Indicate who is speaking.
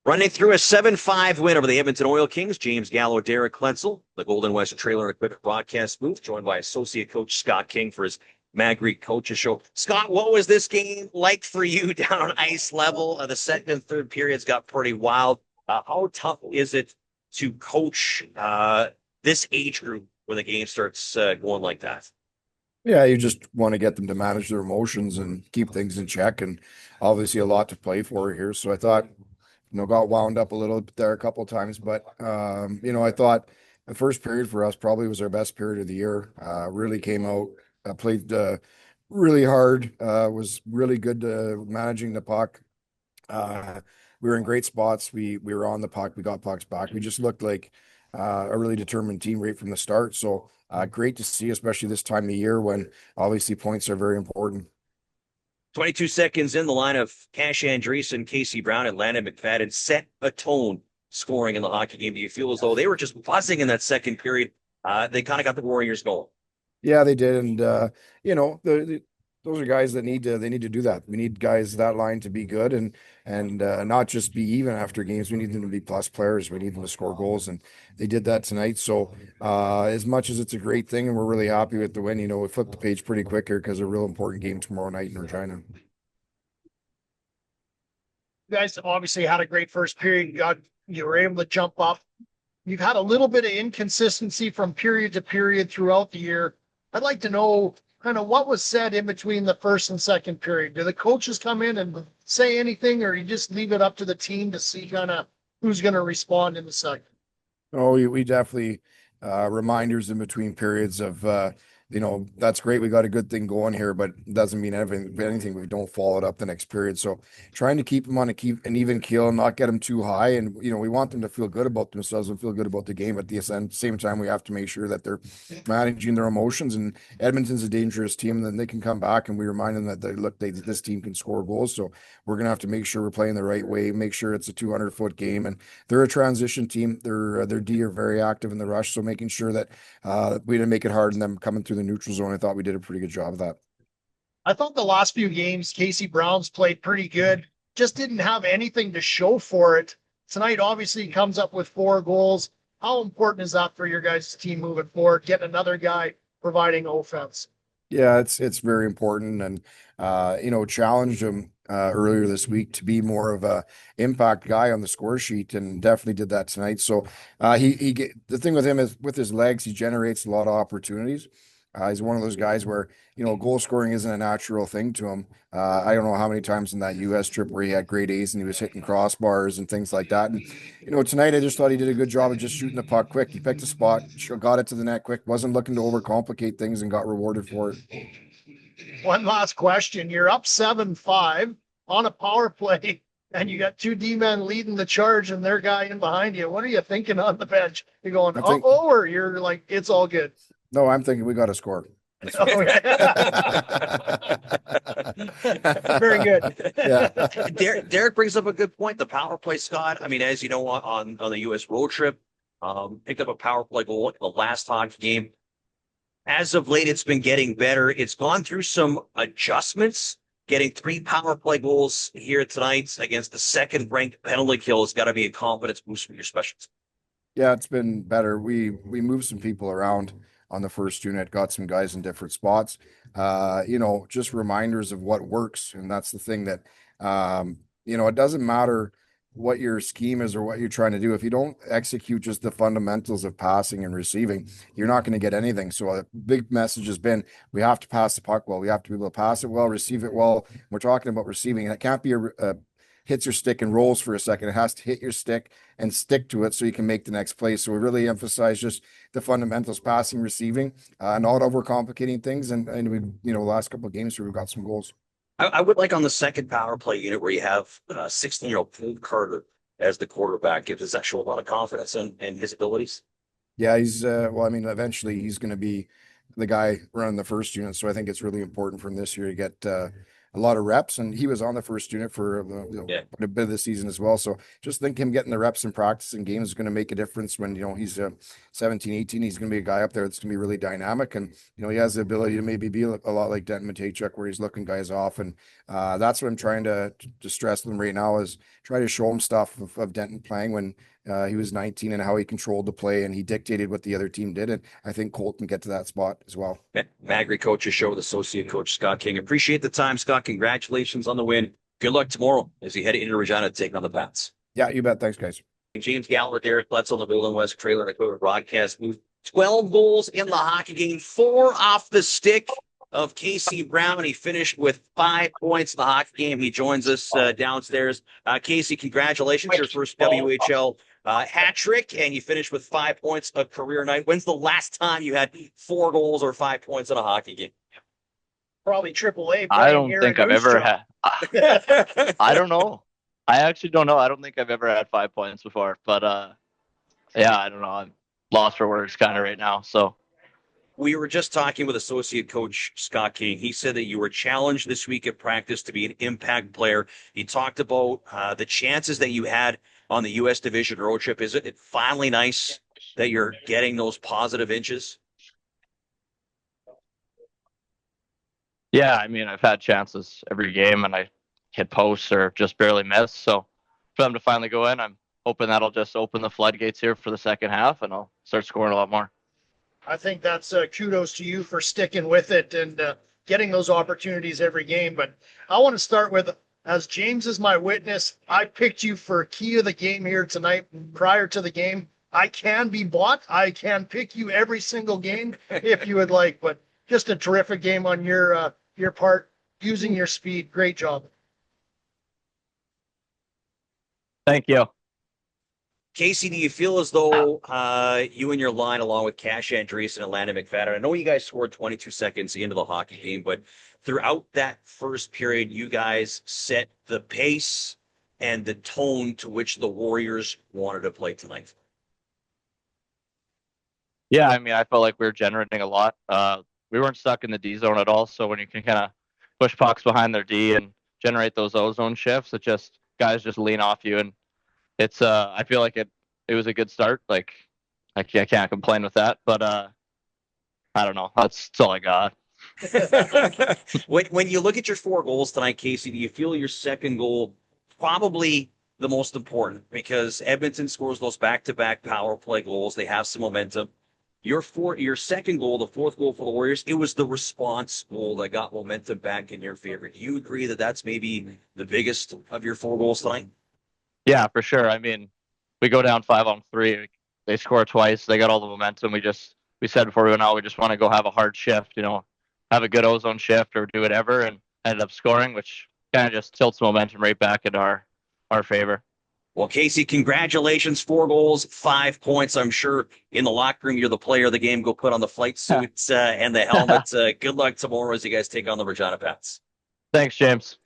Speaker 1: Running through a 7-5 win over the Edmonton Oil Kings, James Gallo, Derek Klenzel, the Golden Western Trailer Equipment broadcast booth, joined by associate coach Scott King for his Mag Coaches Show. Scott, what was this game like for you down on ice level? The second and third periods got pretty wild. How tough is it to coach this age group when the game starts going like that?
Speaker 2: Yeah, you just want to get them to manage their emotions and keep things in check, and obviously a lot to play for here. So I thought, got wound up a little bit there a couple of times, but I thought the first period for us probably was our best period of the year. Really came out, played really hard, was really good managing the puck. We were in great spots. We were on the puck. We got pucks back. We just looked like a really determined team right from the start. So great to see, especially this time of year when obviously points are very important.
Speaker 1: 22 seconds in, the line of Cash Andreessen, Casey Brown, and Landon McFadden set a tone scoring in the hockey game. Do you feel as though they were just buzzing in that second period? They kind of got the Warriors going.
Speaker 2: Yeah, they did, and those are guys that need to do that. We need guys that line to be good and not just be even after games. We need them to be plus players. We need them to score goals, and they did that tonight. So as much as it's a great thing, and we're really happy with the win, we flipped the page pretty quick here because a real important game tomorrow night in Regina.
Speaker 3: You guys obviously had a great first period. You were able to jump up. You've had a little bit of inconsistency from period to period throughout the year. I'd like to know kind of what was said in between the first and second period. Do the coaches come in and say anything, or you just leave it up to the team to see kind of who's going to respond in the second?
Speaker 2: Oh, we definitely reminders in between periods of that's great. We got a good thing going here, but it doesn't mean anything. We don't follow it up the next period. So trying to keep them on an even keel, not get them too high. And, we want them to feel good about themselves and feel good about the game. At the same time, we have to make sure that they're managing their emotions. And Edmonton's a dangerous team. And then they can come back and we remind them that this team can score goals. So we're going to have to make sure we're playing the right way, make sure it's a 200-foot game. And they're a transition team. Their D are very active in the rush. So making sure that we didn't make it hard on them coming through the neutral zone. I thought we did a pretty good job of that.
Speaker 3: I thought the last few games, Casey Brown's played pretty good. Just didn't have anything to show for it. Tonight, obviously, he comes up with 4 goals. How important is that for your guys' team moving forward? Getting another guy providing offense.
Speaker 2: Yeah, it's very important, and challenged him earlier this week to be more of a impact guy on the score sheet, and definitely did that tonight. So the thing with him is with his legs, he generates a lot of opportunities. He's one of those guys where, goal scoring isn't a natural thing to him. I don't know how many times in that US trip where he had great A's and he was hitting crossbars and things like that. And, tonight I just thought he did a good job of just shooting the puck quick. He picked a spot, got it to the net quick, wasn't looking to overcomplicate things, and got rewarded for it.
Speaker 3: One last question. You're up 7-5 on a power play, and you got 2 D-men leading the charge and their guy in behind you. What are you thinking on the bench? You're going, or you're like, it's all good?
Speaker 2: No, I'm thinking we got to score.
Speaker 3: Oh, yeah. Very good.
Speaker 2: Yeah.
Speaker 1: Derek brings up a good point. The power play, Scott. I mean, as you know, on the U.S. road trip, picked up a power play goal in the last hockey game. As of late, it's been getting better. It's gone through some adjustments. Getting 3 power play goals here tonight against the second-ranked penalty kill has got to be a confidence boost for your specials.
Speaker 2: Yeah, it's been better. We moved some people around on the first unit, got some guys in different spots. Just reminders of what works. And that's the thing that, it doesn't matter what your scheme is or what you're trying to do. If you don't execute just the fundamentals of passing and receiving, you're not going to get anything. So a big message has been, we have to pass the puck well. We have to be able to pass it well, receive it well. We're talking about receiving. It can't be a hits your stick and rolls for a second. It has to hit your stick and stick to it so you can make the next play. So we really emphasize just the fundamentals, passing, receiving, not overcomplicating things. And we, the last couple of games where we've got some goals.
Speaker 1: I would like on the second power play unit where you have 16-year-old Paul Carter as the quarterback gives us actually a lot of confidence in his abilities.
Speaker 2: Yeah, he's eventually he's going to be the guy running the first unit. So I think it's really important for him this year to get a lot of reps, and he was on the first unit for
Speaker 1: Yeah.
Speaker 2: quite a bit of the season as well. So just think him getting the reps and practice in games is going to make a difference when, he's 17, 18. He's going to be a guy up there that's going to be really dynamic. And, he has the ability to maybe be a lot like Denton Matejchuk, where he's looking guys off. And that's what I'm trying to stress to them right now, is try to show them stuff of Denton playing when he was 19 and how he controlled the play and he dictated what the other team did. And I think Colt can get to that spot as well.
Speaker 1: Magri Coaches Show with Associate Coach Scott King. Appreciate the time, Scott. Congratulations on the win. Good luck tomorrow as you head into Regina to take on the Pats.
Speaker 2: Yeah, you bet. Thanks, guys.
Speaker 1: James Gallagher, Derek Bledsoe, the Golden West Trailer and Equipment broadcast booth. 12 goals in the hockey game, 4 off the stick of Casey Brown. He finished with 5 points in the hockey game. He joins us downstairs. Casey, congratulations. Your first WHL hat trick, and you finished with 5 points a career night. When's the last time you had 4 goals or 5 points in a hockey game?
Speaker 3: Probably AAA.
Speaker 4: I don't think I've ever had. I don't know. I actually don't know. I don't think I've ever had 5 points before. But yeah, I don't know. I'm lost for words kind of right now. So
Speaker 1: we were just talking with Associate Coach Scott King. He said that you were challenged this week at practice to be an impact player. He talked about the chances that you had on the U.S. Division road trip. Is it finally nice that you're getting those positive inches?
Speaker 4: yeah, I mean, I've had chances every game and I hit posts or just barely miss. So for them to finally go in, I'm hoping that'll just open the floodgates here for the second half and I'll start scoring a lot more.
Speaker 3: I think that's kudos to you for sticking with it and getting those opportunities every game. But I want to start with, as James is my witness, I picked you for key of the game here tonight prior to the game. I can be bought. I can pick you every single game if you would like, but just a terrific game on your part, using your speed. Great job.
Speaker 4: Thank you.
Speaker 1: Casey, do you feel as though you and your line, along with Cash Andreessen and Landon McFadden, I know you guys scored 22 seconds into the hockey game, but throughout that first period, you guys set the pace and the tone to which the Warriors wanted to play tonight?
Speaker 4: Yeah, I mean, I felt like we were generating a lot. We weren't stuck in the D zone at all. So when you can kind of push pucks behind their D and generate those O zone shifts, it just guys just lean off you. And it's I feel like it was a good start. Like I can't complain with that. But I don't know. That's all I got.
Speaker 1: When you look at your 4 goals tonight, Casey, do you feel your second goal probably the most important? Because Edmonton scores those back-to-back power play goals. They have some momentum. Your second goal, the 4th goal for the Warriors, it was the response goal that got momentum back in your favor. Do you agree that that's maybe the biggest of your 4 goals tonight?
Speaker 4: Yeah, for sure. I mean, we go down 5-on-3. They score twice. They got all the momentum. We said before we went out, we just want to go have a hard shift, have a good ozone shift or do whatever, and ended up scoring, which kind of just tilts momentum right back in our favor.
Speaker 1: Well, Casey, congratulations. 4 goals, 5 points. I'm sure in the locker room, you're the player of the game. Go put on the flight suits and the helmets. Good luck tomorrow as you guys take on the Regina Pats.
Speaker 4: Thanks, James.